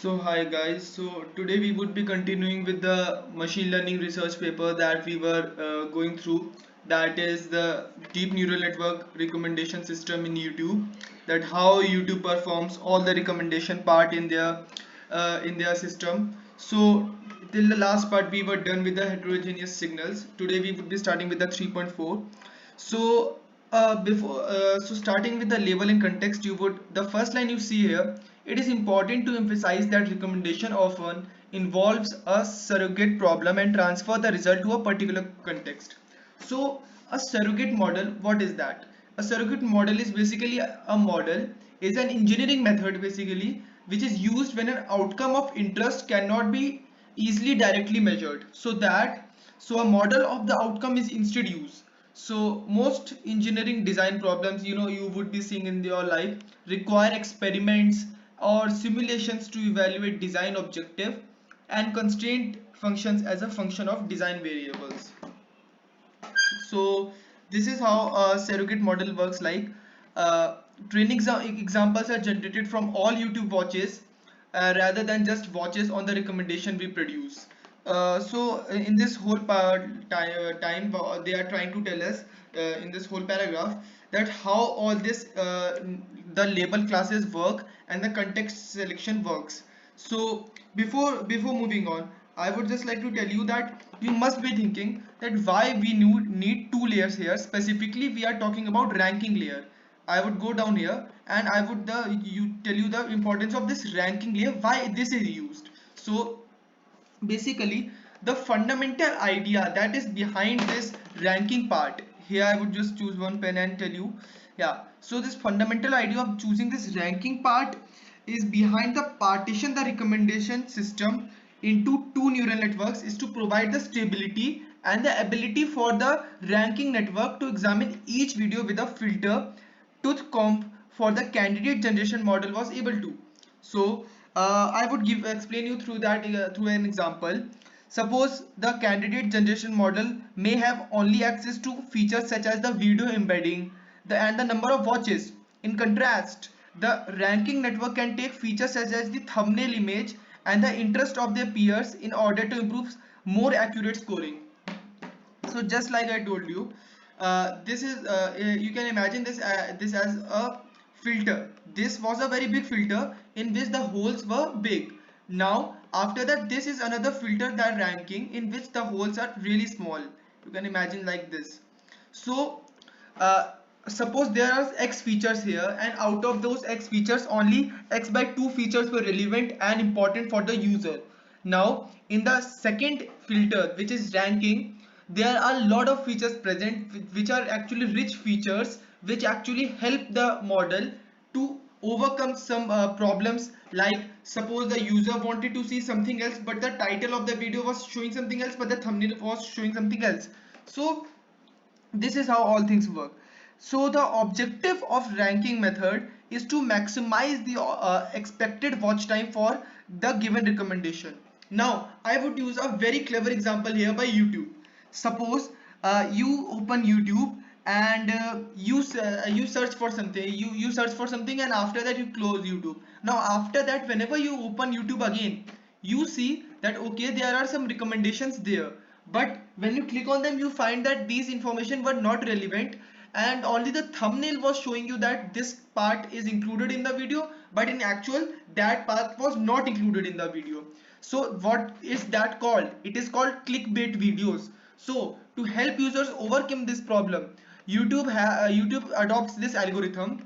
So hi guys, so today we would be continuing with the machine learning research paper that we were going through, that is the deep neural network recommendation system in YouTube, that how YouTube performs all the recommendation part in their system. So till the last part we were done with the heterogeneous signals. Today we would be starting with the 3.4. So starting with the label and context, the first line you see here, it is important to emphasize that recommendation often involves a surrogate problem and transfer the result to a particular context. So a surrogate model, what is that? A surrogate model is basically a model is an engineering method basically which is used when an outcome of interest cannot be easily directly measured. So a model of the outcome is instead used. So most engineering design problems you would be seeing in your life require experiments or simulations to evaluate design objective and constraint functions as a function of design variables. So this is how a surrogate model works like. uh, Training examples are generated from all YouTube watches rather than just watches on the recommendation we produce. So in this whole time they are trying to tell us in this whole paragraph that how all this the label classes work and the context selection works. So before moving on, I would just like to tell you that you must be thinking that why we need two layers here. Specifically, we are talking about ranking layer. I would go down here and I would tell you the importance of this ranking layer, why this is used. So basically the fundamental idea that is behind this ranking part, here I would just choose one pen and tell you. Yeah, so this fundamental idea of choosing this ranking part is behind the partition the recommendation system into two neural networks is to provide the stability and the ability for the ranking network to examine each video with a filter tooth comb for the candidate generation model was able to. So I would explain you through that through an example. Suppose the candidate generation model may have only access to features such as the video embedding and the number of watches. In contrast, the ranking network can take features such as the thumbnail image and the interest of their peers in order to improve more accurate scoring. So just like I told you, this is you can imagine this as a filter. This was a very big filter in which the holes were big. Now after that, this is another filter, that ranking, in which the holes are really small. You can imagine like this. So uh, suppose there are x features here, and out of those x features only x by 2 features were relevant and important for the user. Now in the second filter, which is ranking, there are a lot of features present which are actually rich features which actually help the model to overcome some problems, like suppose the user wanted to see something else but the title of the video was showing something else but the thumbnail was showing something else. So this is how all things work. So the objective of ranking method is to maximize the expected watch time for the given recommendation. Now I would use a very clever example here by YouTube. Suppose you open YouTube and you search for something, you search for something, and after that you close YouTube. Now after that, whenever you open YouTube again, you see that okay, there are some recommendations there, but when you click on them you find that these information were not relevant, and only the thumbnail was showing you that this part is included in the video, but in actual that part was not included in the video. So what is that called? It is called clickbait videos. So to help users overcome this problem, YouTube adopts this algorithm.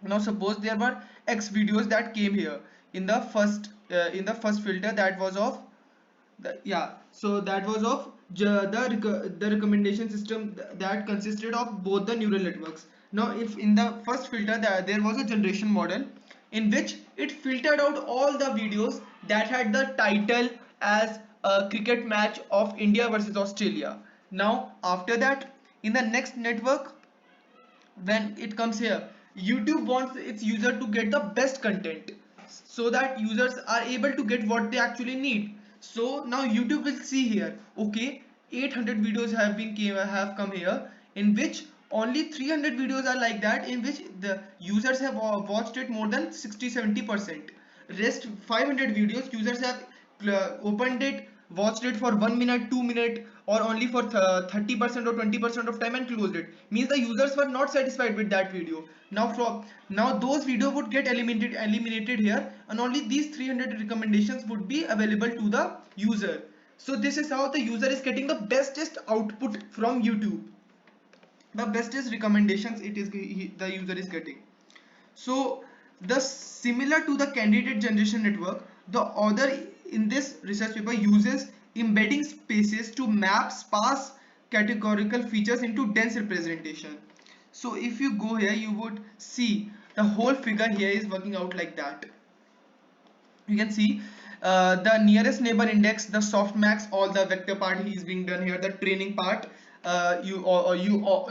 Now suppose there were x videos that came here in the first filter, that was of yeah, so that was of the recommendation system that consisted of both the neural networks. Now if in the first filter there was a generation model in which it filtered out all the videos that had the title as a cricket match of India versus Australia. Now after that, in the next network, when it comes here, YouTube wants its user to get the best content so that users are able to get what they actually need. So now YouTube will see here, okay, 800 videos have come here, in which only 300 videos are like that, in which the users have watched it more than 60-70%. rest 500 videos users have opened it, watched it for 1 minute, 2 minute, or only for 30% or 20% of time and closed it. Means the users were not satisfied with that video. Now those video would get eliminated here, and only these 300 recommendations would be available to the user. So this is how the user is getting the bestest output from YouTube. The bestest recommendations the user is getting. So the similar to the candidate generation network, the author in this research paper uses embedding spaces to map sparse categorical features into dense representation. So if you go here, you would see the whole figure here is working out like that. You can see the nearest neighbor index, the softmax, all the vector part is being done here, the training part. You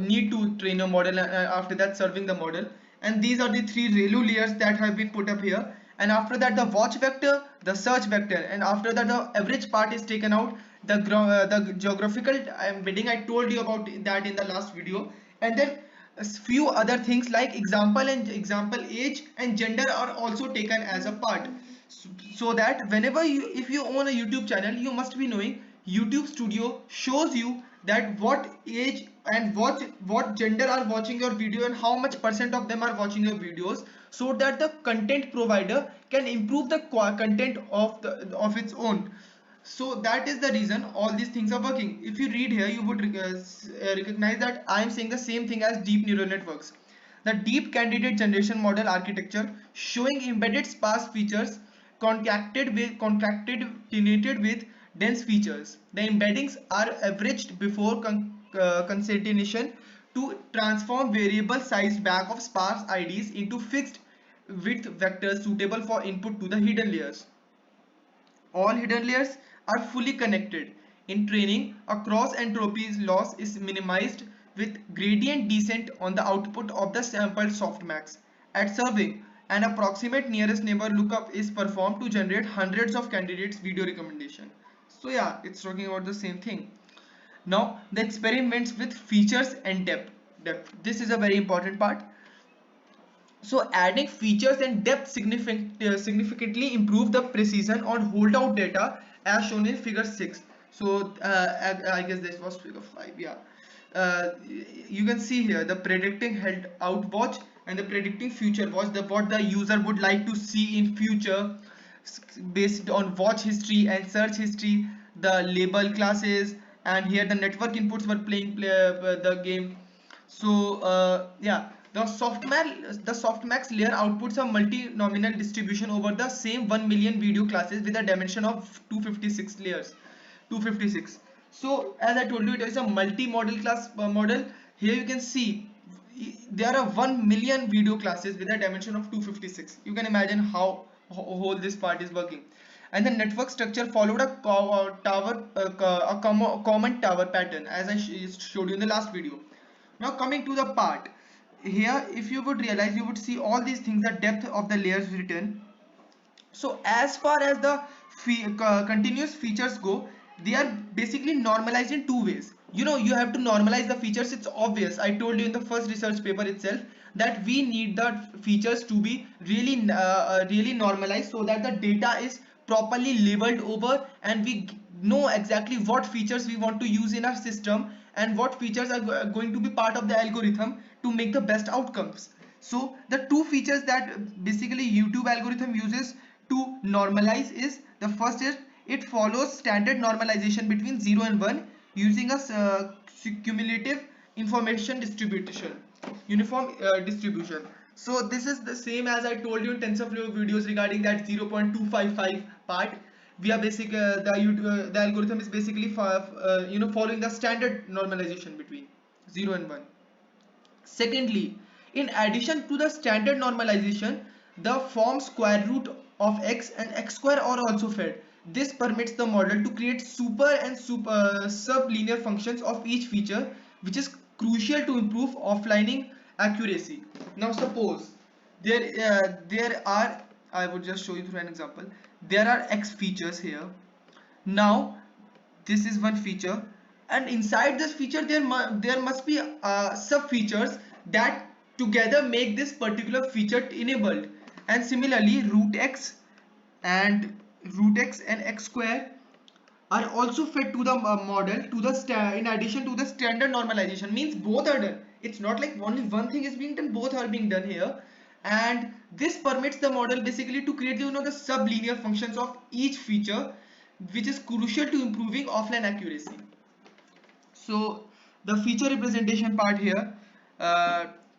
need to train a model, after that serving the model, and these are the three ReLU layers that have been put up here. And after that the watch vector, the search vector, and after that the average part is taken out, the geographical embedding, I told you about that in the last video. And then a few other things like example and example age and gender are also taken as a part. So that whenever if you own a YouTube channel, you must be knowing YouTube Studio shows you that what age and what gender are watching your video and how much percent of them are watching your videos, so that the content provider can improve the content of its own. So that is the reason all these things are working. If you read here, you would recognize that I am saying the same thing as deep neural networks. The deep candidate generation model architecture showing embedded sparse features concatenated with dense features. The embeddings are averaged before concatenation to transform variable sized bag of sparse IDs into fixed width vectors suitable for input to the hidden layers. All hidden layers are fully connected. In training, a cross entropy loss is minimized with gradient descent on the output of the sampled softmax. At serving, an approximate nearest neighbor lookup is performed to generate hundreds of candidates' video recommendation. So yeah, it's talking about the same thing. Now, the experiments with features and depth. This is a very important part. So adding features and depth significantly improve the precision on holdout data as shown in figure 6. So I guess this was figure 5. Yeah. You can see here the predicting held out watch and the predicting future watch, what the user would like to see in future based on watch history and search history, the label classes, and here the network inputs were playing the game. So yeah, the softmax layer outputs a multi-nominal distribution over the same 1 million video classes with a dimension of 256 layers. 256. So as I told you, it is a multi-model class model. Here you can see there are 1 million video classes with a dimension of 256. You can imagine how whole this part is working. And the network structure followed a common tower pattern, as I showed you in the last video. Now coming to the part here, if you would realize, you would see all these things, the depth of the layers written. So as far as the continuous features go, they are basically normalized in two ways. You have to normalize the features. It's obvious. I told you in the first research paper itself that we need the features to be really normalized, so that the data is properly labeled over and we know exactly what features we want to use in our system and what features are going to be part of the algorithm to make the best outcomes. So the two features that basically YouTube algorithm uses to normalize is, the first is it follows standard normalization between 0 and 1 using a cumulative information distribution, uniform distribution. So this is the same as I told you in TensorFlow videos regarding that 0.255 part. We are the algorithm is basically following the standard normalization between 0 and 1. Secondly, in addition to the standard normalization, the form square root of x and x square are also fed. This permits the model to create super and sublinear functions of each feature, which is crucial to improve offlining accuracy. Now suppose there are, I would just show you through an example. There are x features here. Now this is one feature, and inside this feature there must be sub features that together make this particular feature enabled. And similarly, root x and root x and x square are also fed to the model to the in addition to the standard normalization. Means both are done. It's not like only one thing is being done, both are being done here. And this permits the model basically to create the sublinear functions of each feature, which is crucial to improving offline accuracy. So the feature representation part here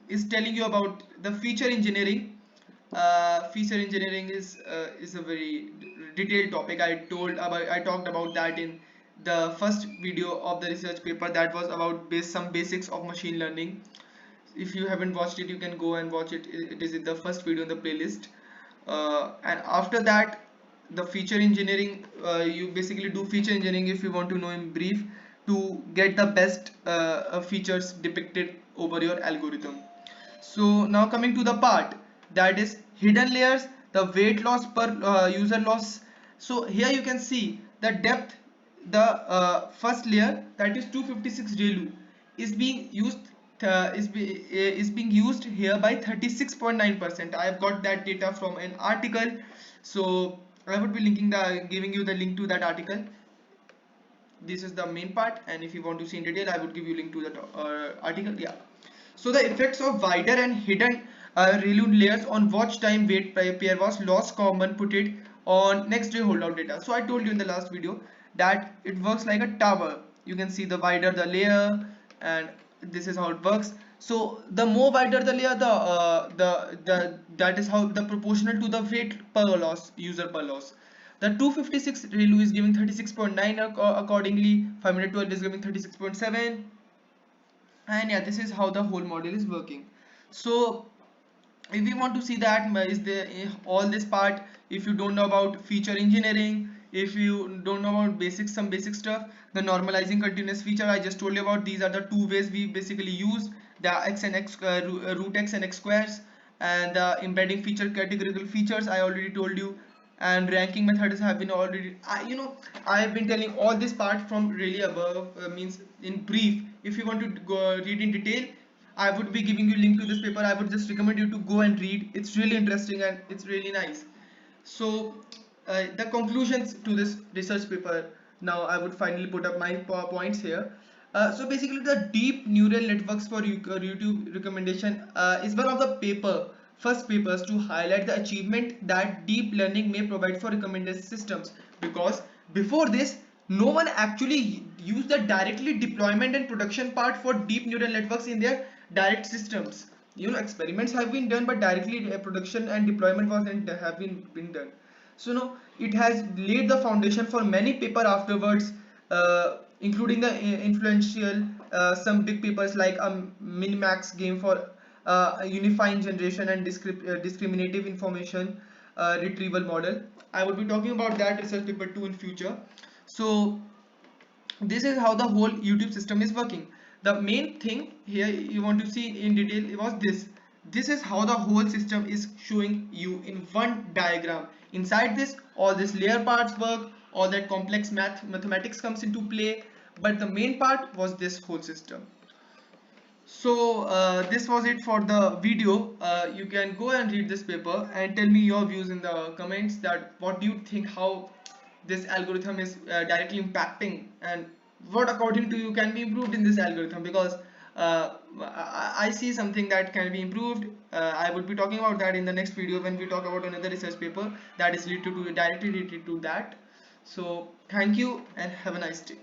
is telling you about the feature engineering. Feature engineering is a very detailed topic. I talked about that in the first video of the research paper, that was about some basics of machine learning. If you haven't watched it, you can go and watch it. It is in the first video in the playlist. And after that, the feature engineering, you basically do feature engineering if you want to know in brief, to get the best features depicted over your algorithm. So now coming to the part that is hidden layers, the weight loss per user loss. So here you can see the depth, the first layer, that is 256 ReLU, is being used is being used here by 36.9%. I have got that data from an article, so I would be giving you the link to that article. This is the main part, and if you want to see in detail, I would give you link to the article. Yeah. So the effects of wider and hidden ReLU layers on watch time weight pair was lost common put it on next day holdout data. So I told you in the last video that it works like a tower. You can see the wider the layer, and this is how it works. So the more wider the layer, the that is how the proportional to the weight per loss, user per loss. The 256 ReLU is giving 36.9 accordingly. 512 is giving 36.7. And yeah, this is how the whole model is working. So if we want to see that is the all this part, if you don't know about feature engineering, if you don't know about some basic stuff, the normalizing continuous feature I just told you about, these are the two ways we basically use the x and x root x and x squares, and the embedding feature categorical features I already told you, and ranking methods have been already I have been telling all this part from really above, means in brief. If you want to go read in detail, I would be giving you link to this paper. I would just recommend you to go and read. It's really interesting and it's really nice. So the conclusions to this research paper, now I would finally put up my points here. So basically the deep neural networks for YouTube recommendation is one of the first papers to highlight the achievement that deep learning may provide for recommendation systems, because before this no one actually used the directly deployment and production part for deep neural networks in their direct systems. Experiments have been done, but directly production and deployment wasn't have been done. So no, it has laid the foundation for many paper afterwards, including the influential some big papers like Minimax game for unifying generation and discriminative information retrieval model. I would be talking about that research paper too in future. So this is how the whole YouTube system is working. The main thing here you want to see in detail was this is how the whole system is showing you in one diagram. Inside this, all these layer parts work, all that complex mathematics comes into play, but the main part was this whole system. So this was it for the video. You can go and read this paper and tell me your views in the comments, that what do you think, how this algorithm is directly impacting, and what according to you can be improved in this algorithm, because I see something that can be improved. I would be talking about that in the next video when we talk about another research paper that is directly related to that. So thank you and have a nice day.